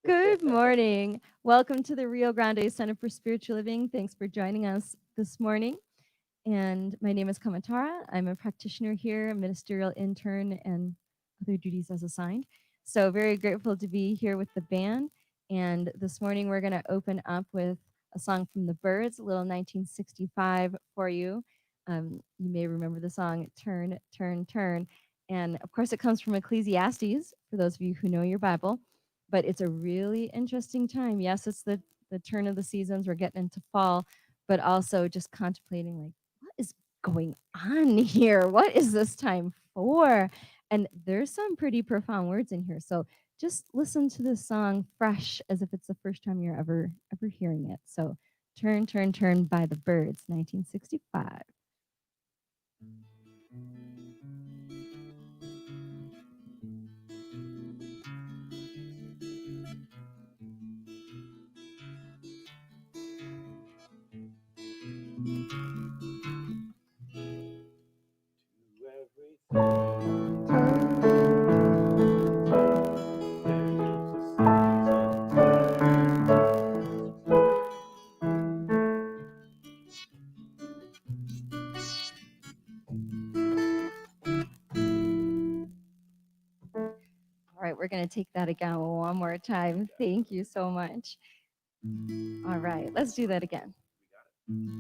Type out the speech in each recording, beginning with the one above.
Good morning. Welcome to the Rio Grande Center for Spiritual Living. Thanks for joining us this morning. And my name is Kamatara. I'm a practitioner here, a ministerial intern, and other duties as assigned. So, very grateful to be here with the band. And this morning, we're going to open up with a song from the Birds, a little 1965 for you. You may remember the song Turn, Turn, Turn. And of course, it comes from Ecclesiastes, for those of you who know your Bible. But it's a really interesting time. Yes, it's the turn of the seasons. We're getting into fall, but also just contemplating like, what is going on here? What is this time for? And there's some pretty profound words in here. So just listen to this song fresh as if it's the first time you're ever hearing it. So Turn, Turn, Turn by the Birds, 1965. All right, we're going to take that again one more time. Thank you so much. All right, let's do that again.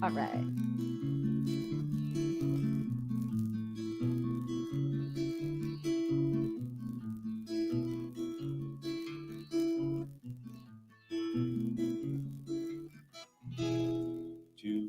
All right. To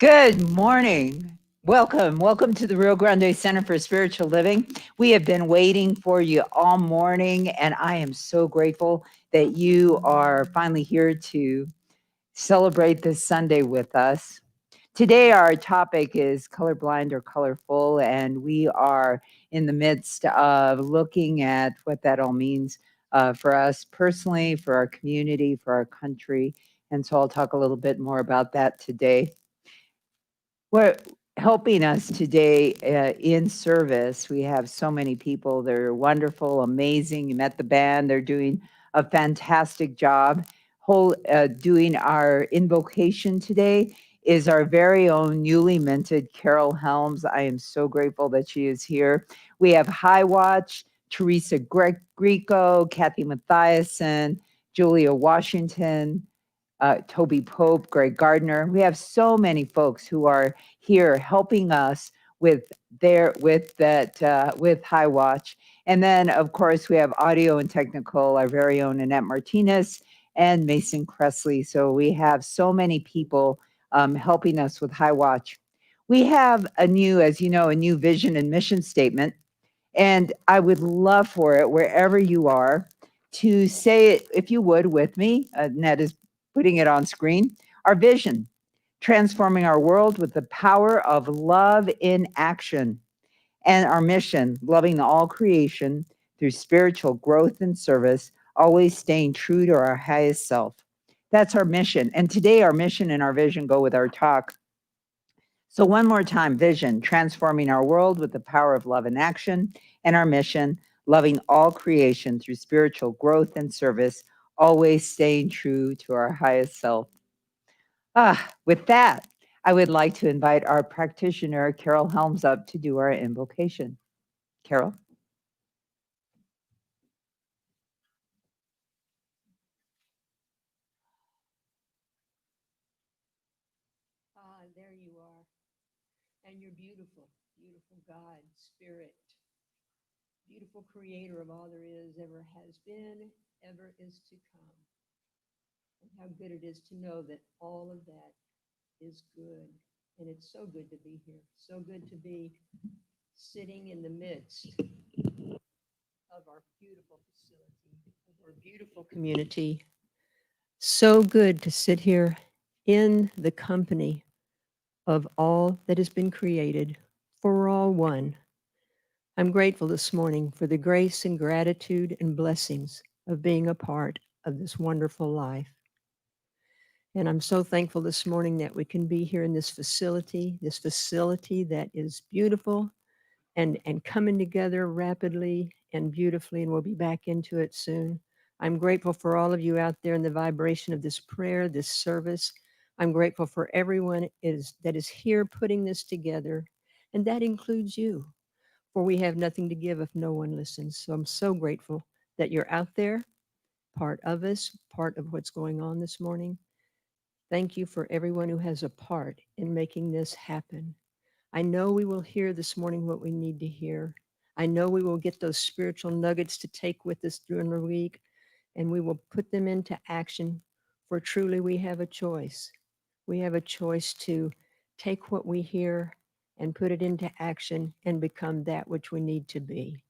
Good morning. Welcome to the Rio Grande Center for Spiritual Living. We have been waiting for you all morning, and I am so grateful that you are finally here to celebrate this Sunday with us. Today, our topic is colorblind or colorful, and we are in the midst of looking at what that all means for us personally, for our community, for our country. And so I'll talk a little bit more about that today. We're helping us today in service. We have so many people. They're wonderful, amazing. You met the band. They're doing a fantastic job. Doing our invocation today is our very own newly minted Carol Helms. I am so grateful that she is here. We have High Watch, Teresa Greco, Kathy Mathiasen, Julia Washington, Toby Pope, Greg Gardner. We have so many folks who are here helping us with with High Watch. And then, of course, we have audio and technical, our very own Annette Martinez and Mason Cressley. So we have so many people helping us with High Watch. We have a new, as you know, a new vision and mission statement. And I would love for it, wherever you are, to say it, if you would, with me. Ned is putting it on screen. Our vision, transforming our world with the power of love in action. And our mission, loving all creation through spiritual growth and service, always staying true to our highest self. That's our mission. And today, our mission and our vision go with our talk. So, one more time, vision, transforming our world with the power of love and action, and our mission, loving all creation through spiritual growth and service, always staying true to our highest self. With that, I would like to invite our practitioner, Carol Helms, up to do our invocation. Carol? Ah, there you are. And you're beautiful, beautiful God, Spirit, beautiful creator of all there is, ever has been, ever is to come. And how good it is to know that all of that is good. And it's so good to be here, so good to be sitting in the midst of our beautiful facility, of our beautiful community. So good to sit here in the company of all that has been created, for we're all one. I'm grateful this morning for the grace and gratitude and blessings of being a part of this wonderful life. And I'm so thankful this morning that we can be here in this facility that is beautiful and coming together rapidly and beautifully, and we'll be back into it soon. I'm grateful for all of you out there in the vibration of this prayer, this service. I'm grateful for everyone that is here putting this together, and that includes you, for we have nothing to give if no one listens. So I'm so grateful that you're out there, part of us, part of what's going on this morning. Thank you for everyone who has a part in making this happen. I know we will hear this morning what we need to hear. I know we will get those spiritual nuggets to take with us during the week, and we will put them into action, for truly we have a choice. We have a choice to take what we hear and put it into action and become that which we need to be.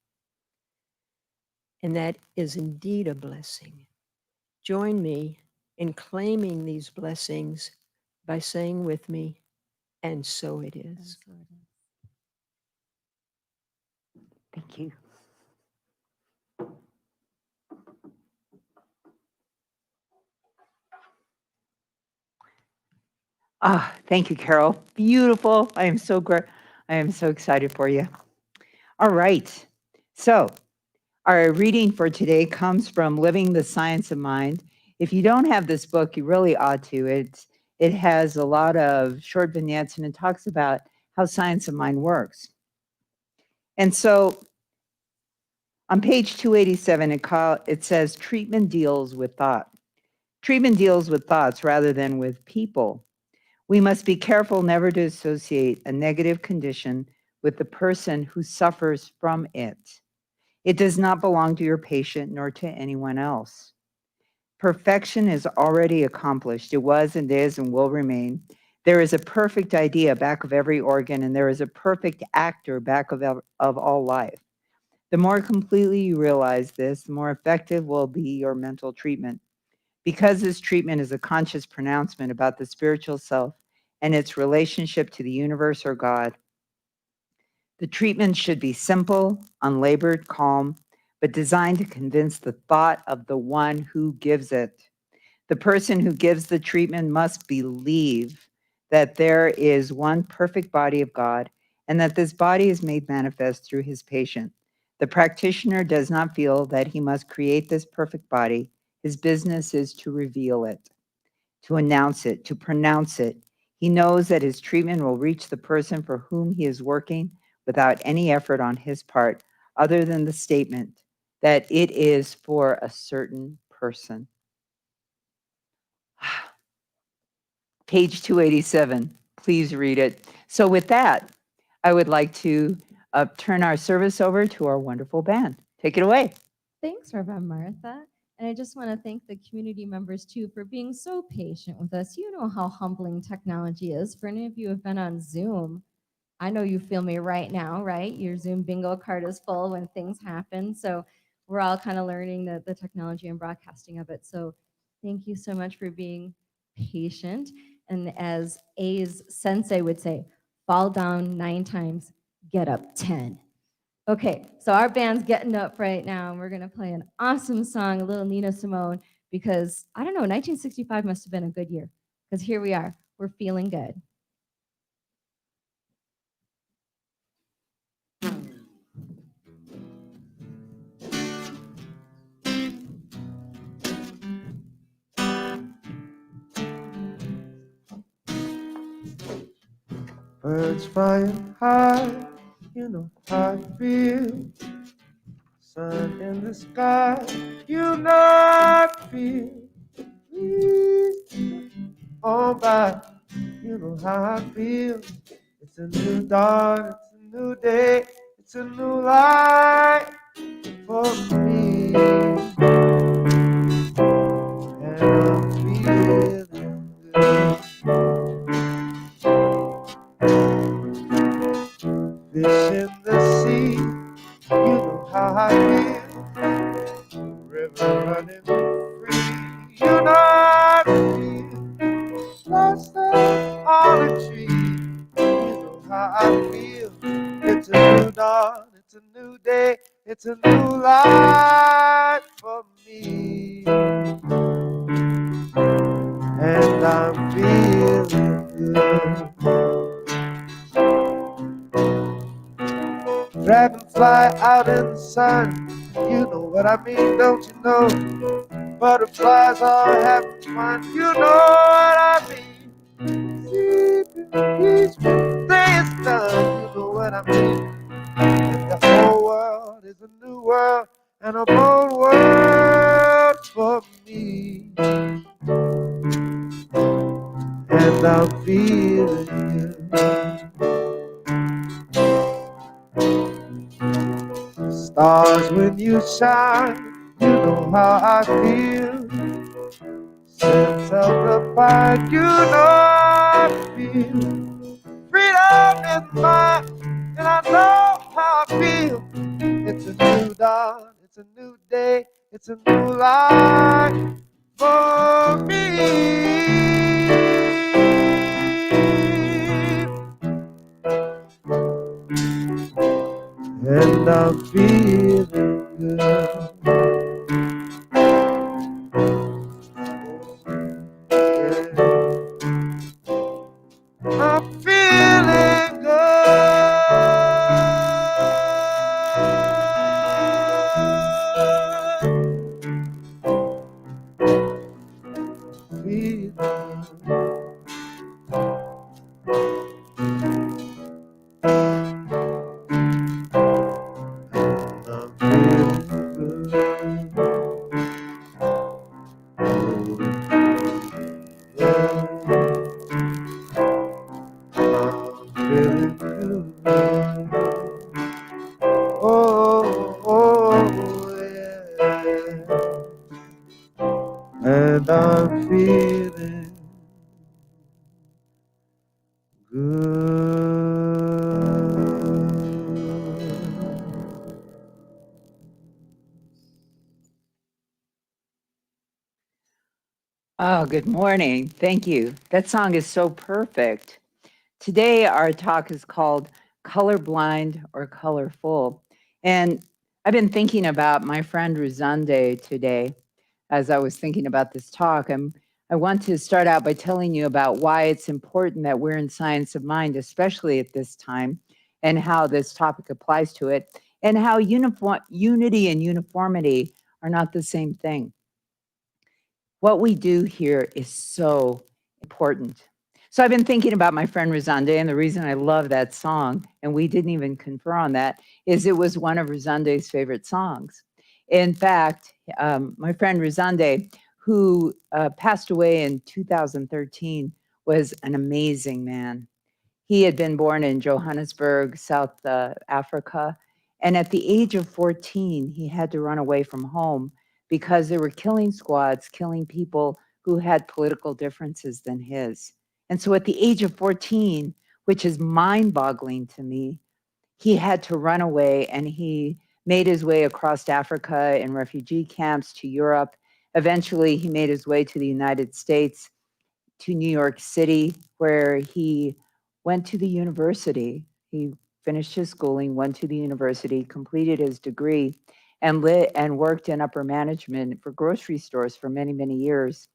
And that is indeed a blessing. Join me in claiming these blessings by saying with me, and so it And is. so it is. Thank you. Thank you, Carol. Beautiful. I am so great. I am so excited for you. All right. So, our reading for today comes from Living the Science of Mind. If you don't have this book, you really ought to. It has a lot of short vignettes and it talks about how science of mind works. And so on page 287, it says treatment deals with thought. Treatment deals with thoughts rather than with people. We must be careful never to associate a negative condition with the person who suffers from it. It does not belong to your patient nor to anyone else. Perfection is already accomplished. It was and is and will remain. There is a perfect idea back of every organ, and there is a perfect actor back of all life. The more completely you realize this, the more effective will be your mental treatment. Because this treatment is a conscious pronouncement about the spiritual self and its relationship to the universe or God, the treatment should be simple, unlabored, calm, but designed to convince the thought of the one who gives it. The person who gives the treatment must believe that there is one perfect body of God and that this body is made manifest through his patient. The practitioner does not feel that he must create this perfect body. His business is to reveal it, to announce it, to pronounce it. He knows that his treatment will reach the person for whom he is working without any effort on his part other than the statement that it is for a certain person. Page 287. Please read it. So, with that, I would like to turn our service over to our wonderful band. Take it away. Thanks, Reverend Martha. And I just want to thank the community members too for being so patient with us. You know how humbling technology is. For any of you who have been on Zoom, I know you feel me right now, right? Your Zoom bingo card is full when things happen. So we're all kind of learning the technology and broadcasting of it. So thank you so much for being patient. And as A's sensei would say, fall down 9 times, get up 10. Okay, so our band's getting up right now, and we're gonna play an awesome song, a little Nina Simone, because I don't know, 1965 must have been a good year, because here we are, we're feeling good. Birds flying high, you know how I feel. Sun in the sky, you know I feel. Breeze on by, you know how I feel. It's a new dawn, it's a new day, it's a new life for me. And I'm feeling good. Fish in the sea, you know how I feel. River running free, you know I feel. Blossom on a tree, you know how I feel. It's a new dawn, it's a new day, it's a new life for me. And I'm feeling good. Dragonfly out in the sun, you know what I mean, don't you know? Butterflies are having fun, you know what I mean. Sleeping peaceful, day is done, you know what I mean. And the whole world is a new world and a bold world for me. And I'm feeling good. Stars when you shine, you know how I feel. Sense of the fire, you know I feel. Freedom is mine, and I know how I feel. It's a new dawn, it's a new day, it's a new life for me. And I'm feeling good. I'm feeling good. Feeling. I'm feeling good. I'm feeling good. Oh, yeah. And I'm feeling Oh, good morning. Thank you. That song is so perfect. Today, our talk is called Colorblind or Colorful. And I've been thinking about my friend Ruzande today as I was thinking about this talk. I want to start out by telling you about why it's important that we're in science of mind, especially at this time, and how this topic applies to it, and how unity and uniformity are not the same thing. What we do here is so important. So I've been thinking about my friend Rosande, and the reason I love that song, and we didn't even confer on that, is it was one of Rosande's favorite songs. In fact, my friend Rosande, who passed away in 2013, was an amazing man. He had been born in Johannesburg, South Africa. And at the age of 14, he had to run away from home because there were killing squads killing people who had political differences than his. And so at the age of 14, which is mind boggling to me, he had to run away and he made his way across Africa in refugee camps to Europe. Eventually, he made his way to the United States, to New York City, where he went to the university. He finished his schooling, went to the university, completed his degree, and worked in upper management for grocery stores for many, many years.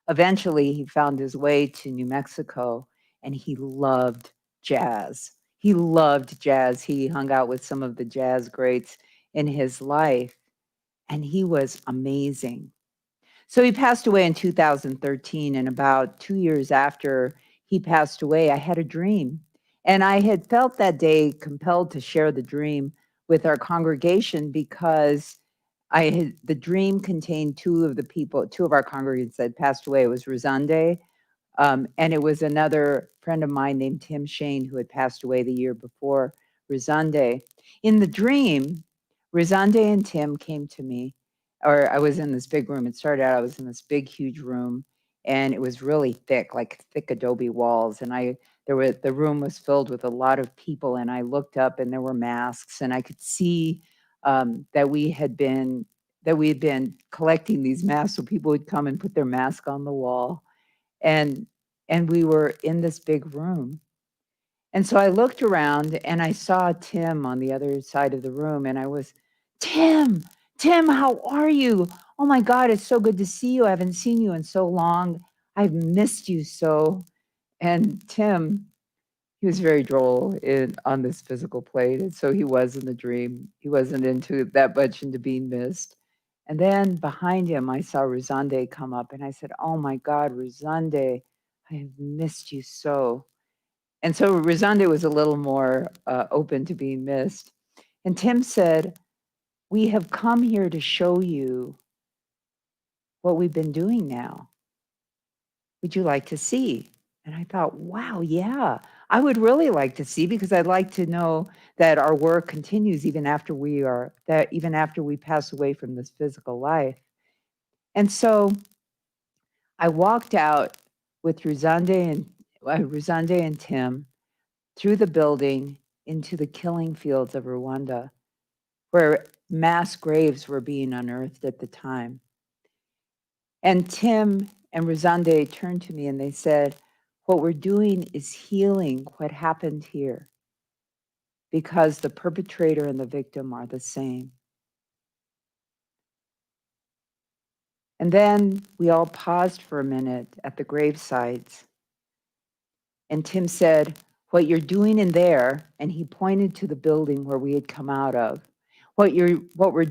Eventually, he found his way to New Mexico, and he loved jazz. He loved jazz. He hung out with some of the jazz greats in his life, and he was amazing. So he passed away in 2013, and about 2 years after he passed away, I had a dream. And I had felt that day compelled to share the dream with our congregation because the dream contained two of our congregants that passed away. It was Rosande, and it was another friend of mine named Tim Shane who had passed away the year before Rizande. In the dream, Rizande and Tim came to me, or I was in this big room. It started out, I was in this big, huge room, and it was really thick, like thick adobe walls. And the room was filled with a lot of people, and I looked up and there were masks, and I could see that we had been collecting these masks so people would come and put their mask on the wall, and we were in this big room. And so I looked around and I saw Tim on the other side of the room, and I was, Tim, Tim, how are you? Oh my God, it's so good to see you. I haven't seen you in so long. I've missed you so. And Tim, he was very droll on this physical plane. And so he was in the dream. He wasn't into that much into being missed. And then behind him, I saw Rosande come up, and I said, oh my God, Rosande, I have missed you so. And so Rosande was a little more open to being missed. And Tim said, we have come here to show you what we've been doing now. Would you like to see? And I thought, wow, yeah, I would really like to see, because I'd like to know that our work continues even after we pass away from this physical life. And so I walked out with Ruzande and Tim through the building into the killing fields of Rwanda, where mass graves were being unearthed at the time. And Tim and Ruzande turned to me and they said, what we're doing is healing what happened here, because the perpetrator and the victim are the same. And then we all paused for a minute at the gravesites. And Tim said, what you're doing in there, and he pointed to the building where we had come out of, you're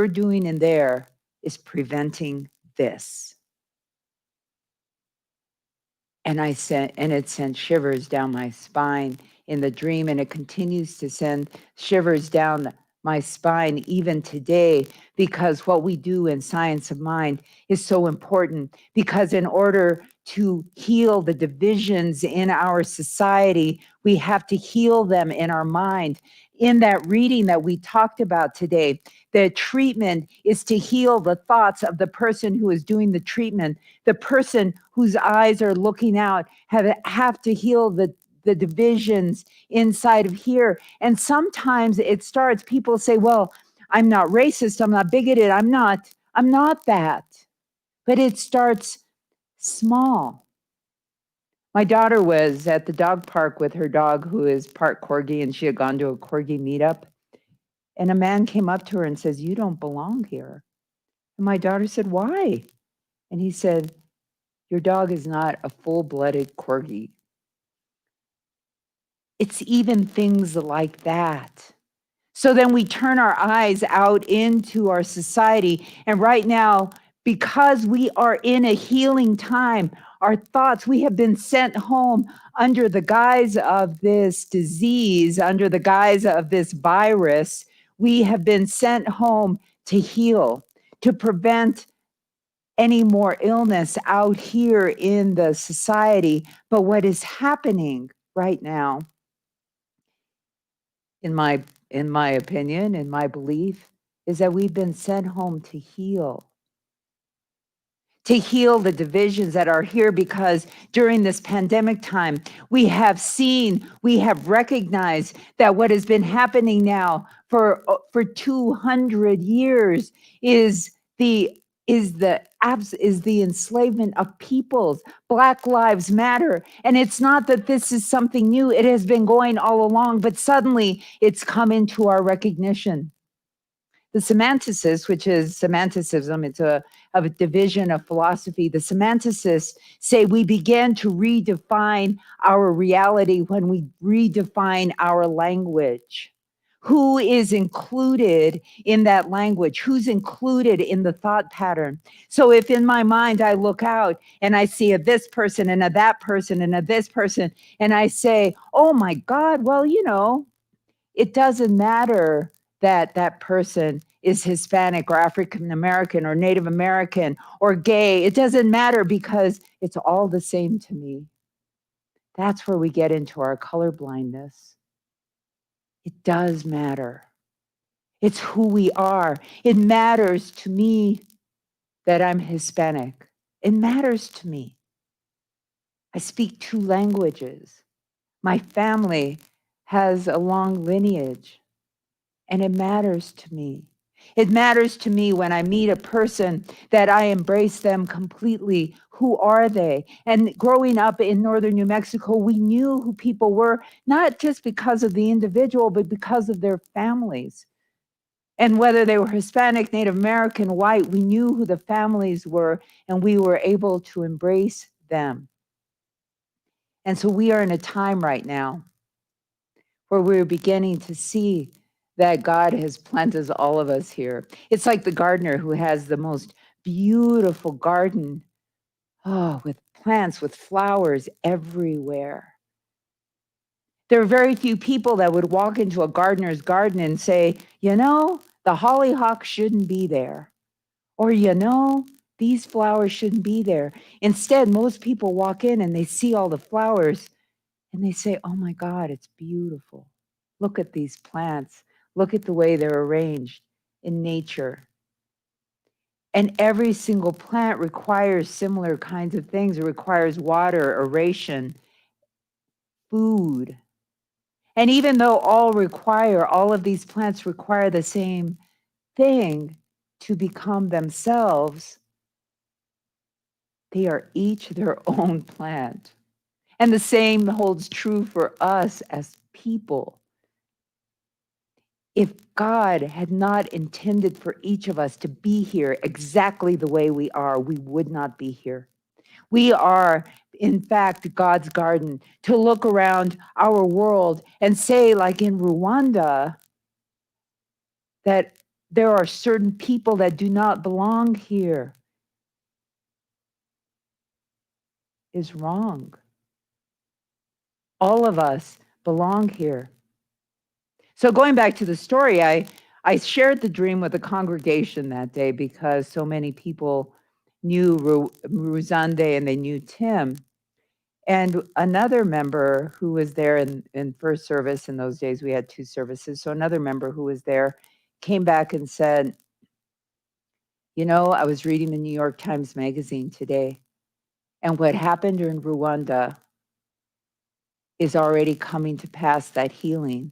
doing in there is preventing this. And it sent shivers down my spine in the dream, and it continues to send shivers down my spine even today, because what we do in science of mind is so important, because in order to heal the divisions in our society, we have to heal them in our mind. In that reading that we talked about today, the treatment is to heal the thoughts of the person who is doing the treatment. The person whose eyes are looking out have to heal the divisions inside of here. And sometimes people say, well, I'm not racist, I'm not bigoted, I'm not that. But it starts small. My daughter was at the dog park with her dog, who is part corgi, and she had gone to a corgi meetup. And a man came up to her and says, "You don't belong here." And my daughter said, "Why?" And he said, "Your dog is not a full-blooded corgi." It's even things like that. So then we turn our eyes out into our society. And right now, because we are in a healing time, our thoughts, we have been sent home under the guise of this disease, under the guise of this virus. We have been sent home to heal, to prevent any more illness out here in the society. But what is happening right now, in my opinion, in my belief, is that we've been sent home to heal the divisions that are here, because during this pandemic time, we have seen, we have recognized that what has been happening now for 200 years is the enslavement of peoples. Black Lives Matter. And it's not that this is something new. It has been going all along, but suddenly it's come into our recognition. The semanticists, which is semanticism, it's a division of philosophy. The semanticists say we began to redefine our reality when we redefine our language. Who is included in that language? Who's included in the thought pattern? So if in my mind I look out and I see a this person and a that person and a this person, and I say, oh my God, well, it doesn't matter that that person is Hispanic or African American or Native American or gay. It doesn't matter, because it's all the same to me. That's where we get into our color blindness. It does matter. It's who we are. It matters to me that I'm Hispanic. It matters to me. I speak 2 languages. My family has a long lineage, and it matters to me. It matters to me when I meet a person that I embrace them completely. Who are they? And growing up in northern New Mexico, we knew who people were, not just because of the individual, but because of their families. And whether they were Hispanic, Native American, white, we knew who the families were, and we were able to embrace them. And so we are in a time right now where we're beginning to see that God has planted all of us here. It's like the gardener who has the most beautiful garden, with plants, with flowers everywhere. There are very few people that would walk into a gardener's garden and say, the hollyhock shouldn't be there. Or, these flowers shouldn't be there. Instead, most people walk in and they see all the flowers and they say, oh my God, it's beautiful. Look at these plants. Look at the way they're arranged in nature. And every single plant requires similar kinds of things. It requires water, aeration, food. And even though all of these plants require the same thing to become themselves, they are each their own plant. And the same holds true for us as people. If God had not intended for each of us to be here exactly the way we are, we would not be here. We are, in fact, God's garden. To look around our world and say, like in Rwanda, that there are certain people that do not belong here is wrong. All of us belong here. So going back to the story, I shared the dream with the congregation that day because so many people knew Ruzande and they knew Tim. And another member who was there in first service, in those days we had 2 services, so another member who was there came back and said, I was reading the New York Times Magazine today, and what happened in Rwanda is already coming to pass, that healing.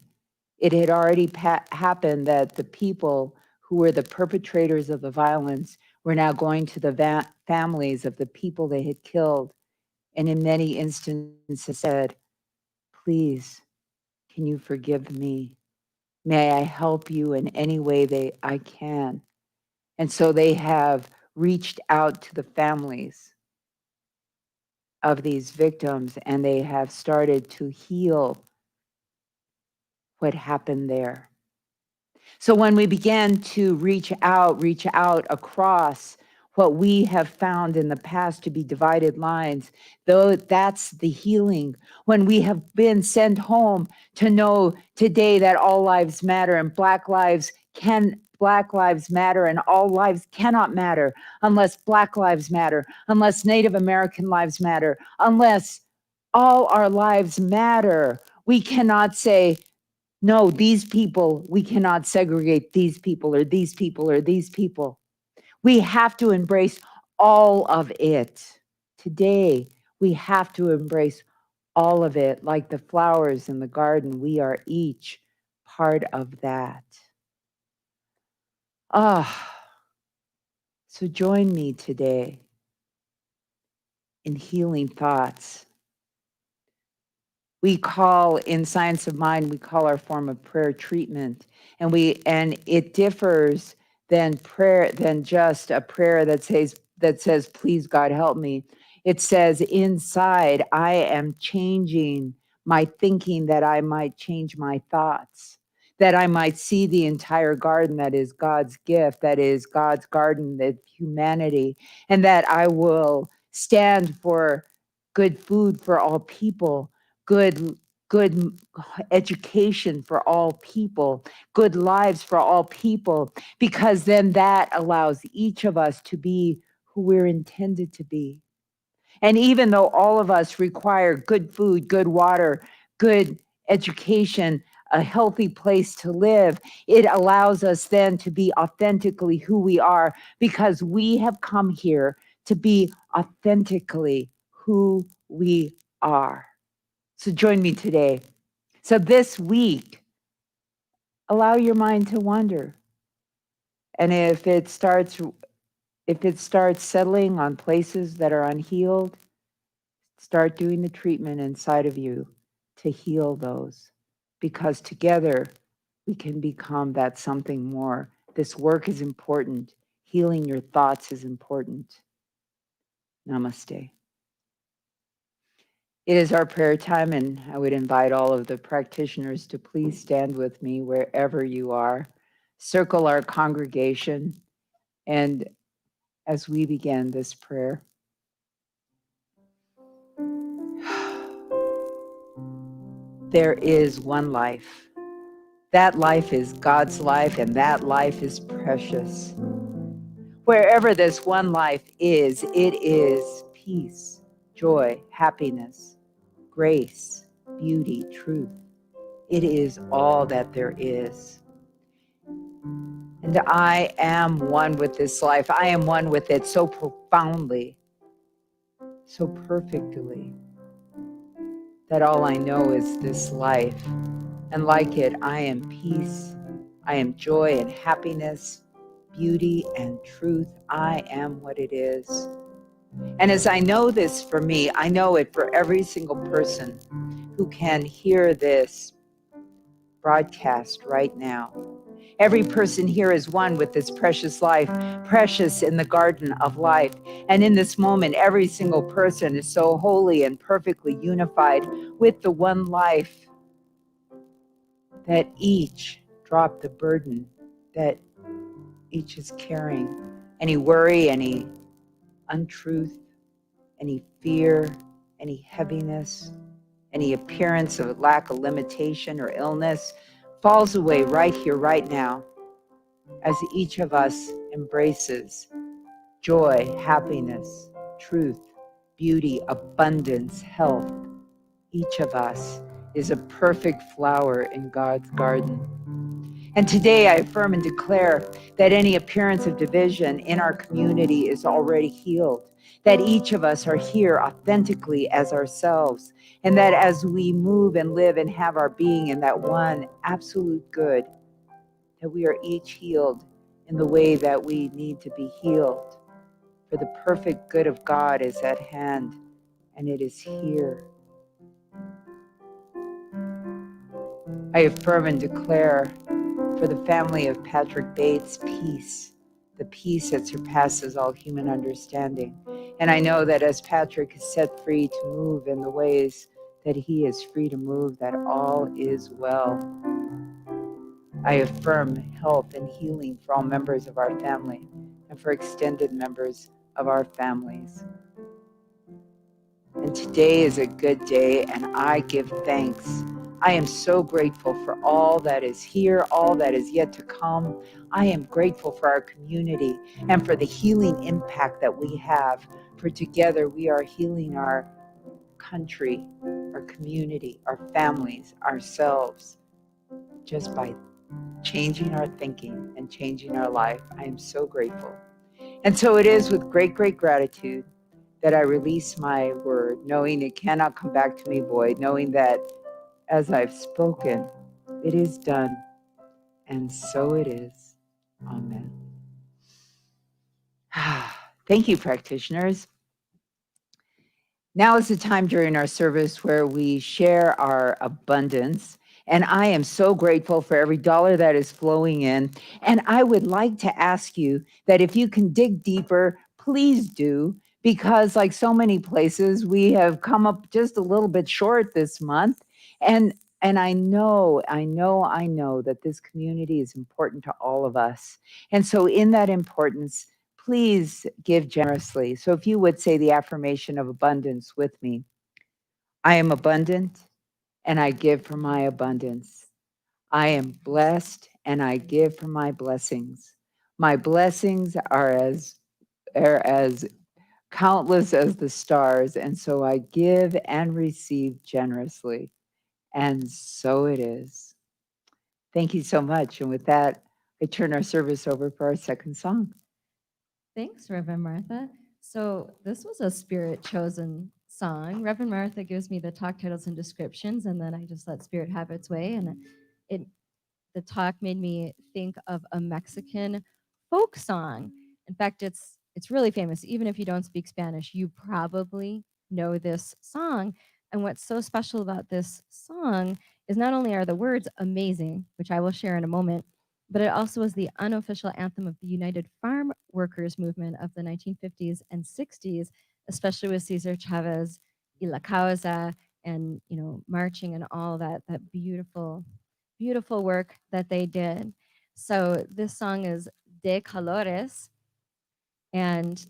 It had already happened that the people who were the perpetrators of the violence We're now going to the families of the people they had killed, and in many instances said, please, can you forgive me? May I help you in any way I can? And so they have reached out to the families of these victims, and they have started to heal what happened there. So when we begin to reach out across what we have found in the past to be divided lines, though that's the healing. When we have been sent home to know today that all lives matter and Black lives matter and all lives cannot matter unless Black lives matter, unless Native American lives matter, unless all our lives matter. We cannot say, no, these people, we cannot segregate these people or these people or these people. We have to embrace all of it. Today, we have to embrace all of it. Like the flowers in the garden, we are each part of that. So join me today in healing thoughts. We call in science of mind, we call our form of prayer treatment. And it differs than just a prayer that says, please God help me. It says inside, I am changing my thinking that I might change my thoughts, that I might see the entire garden that is God's gift, that is God's garden of humanity, and that I will stand for good food for all people, good education for all people, good lives for all people, because then that allows each of us to be who we're intended to be. And even though all of us require good food, good water, good education, a healthy place to live, it allows us then to be authentically who we are, because we have come here to be authentically who we are. So join me today. So this week, allow your mind to wander. And if it starts settling on places that are unhealed, start doing the treatment inside of you to heal those. Because together we can become that something more. This work is important. Healing your thoughts is important. Namaste. It is our prayer time, and I would invite all of the practitioners to please stand with me wherever you are. Circle our congregation, and as we begin this prayer, there is one life. That life is God's life, and that life is precious. Wherever this one life is, it is peace, joy, happiness, grace, beauty, truth. It is all that there is. And I am one with this life. I am one with it so profoundly, so perfectly, that all I know is this life. And like it, I am peace. I am joy and happiness, beauty and truth. I am what it is. And as I know this for me, I know it for every single person who can hear this broadcast right now. Every person here is one with this precious life, precious in the garden of life. And in this moment, every single person is so holy and perfectly unified with the one life, that each drop the burden that each is carrying. Any worry, any untruth, any fear, any heaviness, any appearance of lack of limitation or illness falls away right here, right now, as each of us embraces joy, happiness, truth, beauty, abundance, health. Each of us is a perfect flower in God's garden. And today I affirm and declare that any appearance of division in our community is already healed, that each of us are here authentically as ourselves, and that as we move and live and have our being in that one absolute good, that we are each healed in the way that we need to be healed. For the perfect good of God is at hand, and it is here. I affirm and declare for the family of Patrick Bates peace, the peace that surpasses all human understanding. And I know that as Patrick is set free to move in the ways that he is free to move, that all is well. I affirm health and healing for all members of our family and for extended members of our families. And today is a good day, and I give thanks. I am so grateful for all that is here, all that is yet to come. I am grateful for our community and for the healing impact that we have. For together we are healing our country, our community, our families, ourselves, just by changing our thinking and changing our life. I am so grateful. And so it is with great, great gratitude that I release my word, knowing it cannot come back to me void, knowing that as I've spoken, it is done, and so it is. Amen. Thank you, practitioners. Now is the time during our service where we share our abundance. And I am so grateful for every dollar that is flowing in. And I would like to ask you that if you can dig deeper, please do, because like so many places, we have come up just a little bit short this month. And I know that this community is important to all of us. And so in that importance, please give generously. So if you would say the affirmation of abundance with me, I am abundant and I give from my abundance. I am blessed and I give from my blessings. My blessings are as countless as the stars, and so I give and receive generously. And so it is. Thank you so much. And with that, I turn our service over for our second song. Thanks, Reverend Martha. So this was a spirit chosen song. Reverend Martha gives me the talk titles and descriptions, and then I just let spirit have its way. And it the talk made me think of a Mexican folk song. In fact, it's really famous. Even if you don't speak Spanish, you probably know this song. And what's so special about this song is not only are the words amazing, which I will share in a moment, but it also is the unofficial anthem of the United Farm Workers movement of the 1950s and 60s, especially with Cesar Chavez y La Causa and marching and all that beautiful work that they did. So this song is De Colores, and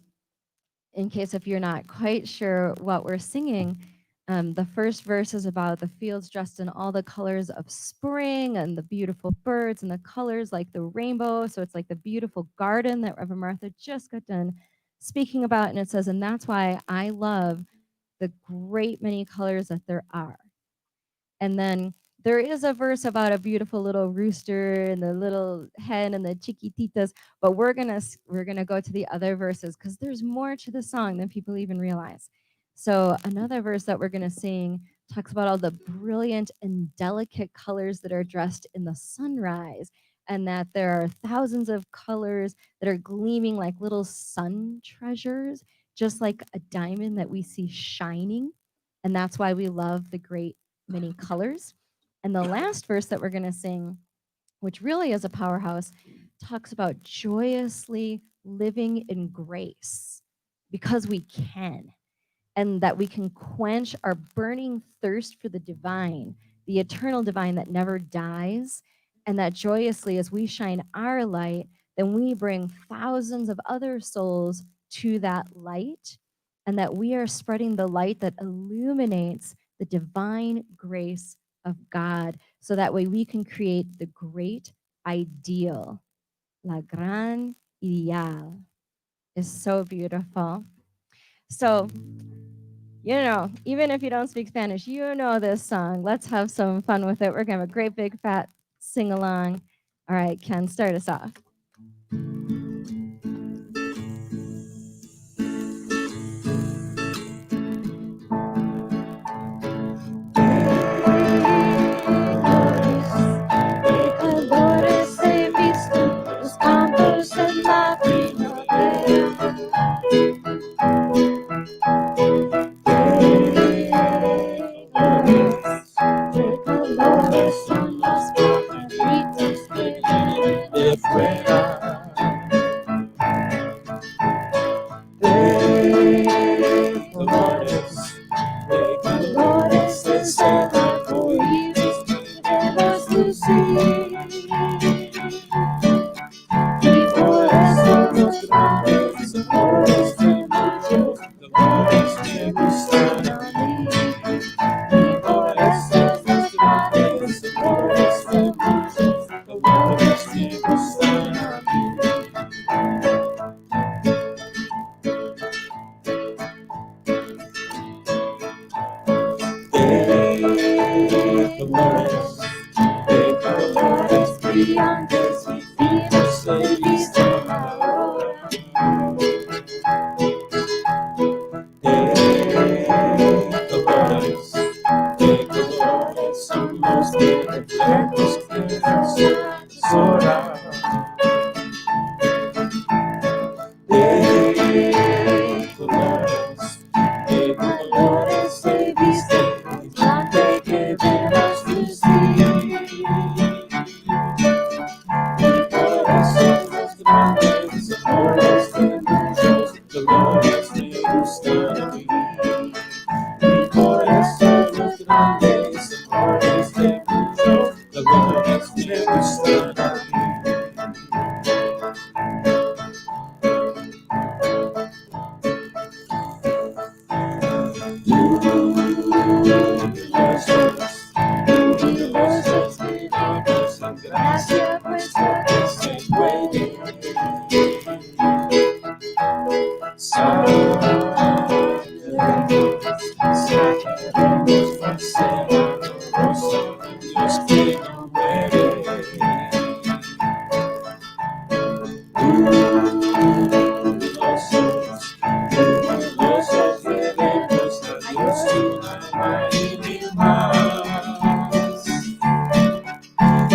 in case if you're not quite sure what we're singing, the first verse is about the fields dressed in all the colors of spring and the beautiful birds and the colors like the rainbow. So it's like the beautiful garden that Reverend Martha just got done speaking about. And it says, and that's why I love the great many colors that there are. And then there is a verse about a beautiful little rooster and the little hen and the chiquititas, but we're gonna go to the other verses because there's more to the song than people even realize. So another verse that we're gonna sing talks about all the brilliant and delicate colors that are dressed in the sunrise, and that there are thousands of colors that are gleaming like little sun treasures, just like a diamond that we see shining. And that's why we love the great many colors. And the last verse that we're going to sing, which really is a powerhouse, talks about joyously living in grace because we can, and that we can quench our burning thirst for the divine, the eternal divine that never dies, and that joyously, as we shine our light, then we bring thousands of other souls to that light, and that we are spreading the light that illuminates the divine grace of God, so that way we can create the great ideal. La gran ideal is so beautiful. So, even if you don't speak Spanish, you know this song. Let's have some fun with it. We're going to have a great big fat sing along. All right, Ken, start us off. estudiantes divinos de vista ahora. De colores son los reflejos que nos atesoran. De colores se viste el blanco que verás lucir. Por eso los grandes amores de muchos dolores me gustan a mí. Por eso los grandes amores de muchos dolores me gustan a mí. Jubilosos que damos la gracia puesta que se puede. Sacaremos la cera dolorosa de Dios que no muere. Jubilosos debemos a Dios una alma y mil más.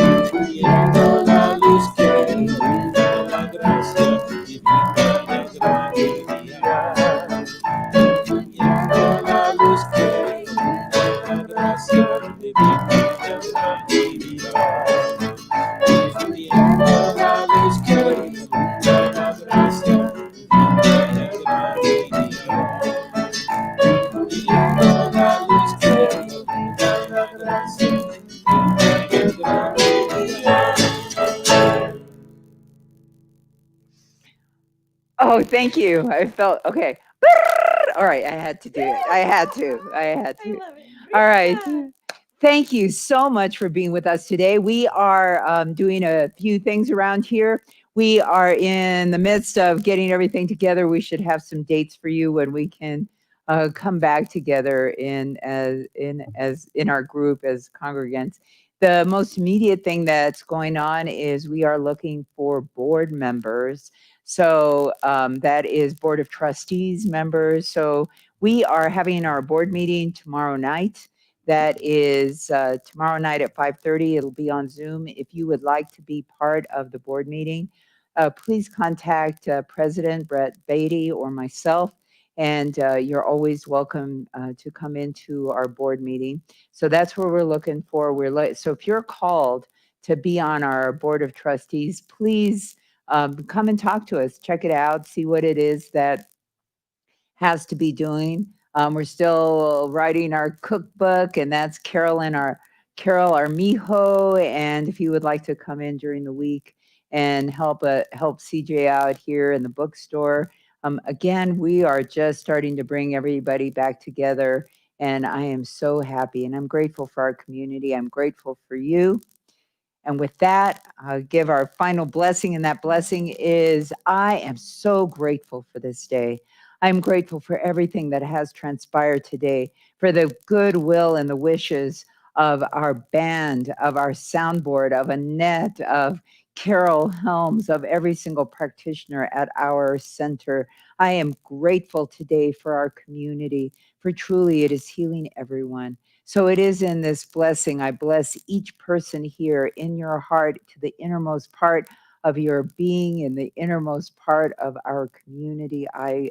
Incluyendo la luz que ilumina la gracia divina de gran divinidad. Incluyendo la luz que ilumina la gracia divina de gran divinidad. Incluyendo la luz que ilumina la gracia divina de gran divinidad. Incluyendo la luz que ilumina la gracia divina de gran divinidad. Oh, thank you. I felt okay. All right, I had to do it. I had to. I love it. All right. Thank you so much for being with us today. We are doing a few things around here. We are in the midst of getting everything together. We should have some dates for you when we can come back together in our group as congregants. The most immediate thing that's going on is we are looking for board members. So that is Board of Trustees members. So we are having our board meeting tomorrow night. That is tomorrow night at 5:30. It'll be on Zoom. If you would like to be part of the board meeting, please contact President Brett Beatty or myself, and you're always welcome to come into our board meeting. So that's what we're looking for. So if you're called to be on our Board of Trustees, please come and talk to us. Check it out. See what it is that has to be doing. We're still writing our cookbook, and that's Carol Armijo. And if you would like to come in during the week and help CJ out here in the bookstore, again, we are just starting to bring everybody back together, and I am so happy, and I'm grateful for our community. I'm grateful for you. And with that, I'll give our final blessing, and that blessing is I am so grateful for this day. I'm grateful for everything that has transpired today, for the goodwill and the wishes of our band, of our soundboard, of Annette, of Carol Helms, of every single practitioner at our center. I am grateful today for our community, for truly it is healing everyone. So it is in this blessing. I bless each person here in your heart to the innermost part of your being, in the innermost part of our community. I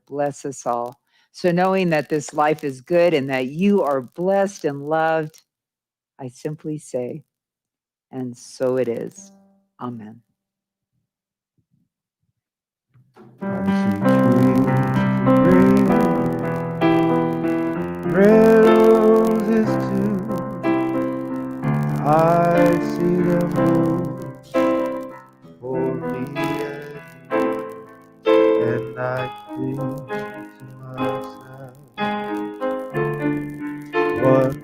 bless us all. So knowing that this life is good and that you are blessed and loved, I simply say, and so it is. Amen. Red roses too, I see them bloom for me and I think to myself, what a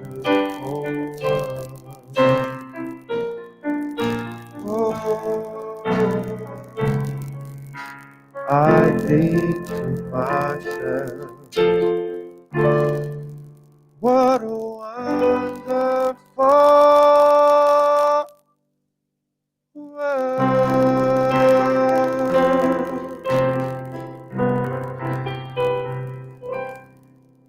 wonderful world. Oh, I think to myself,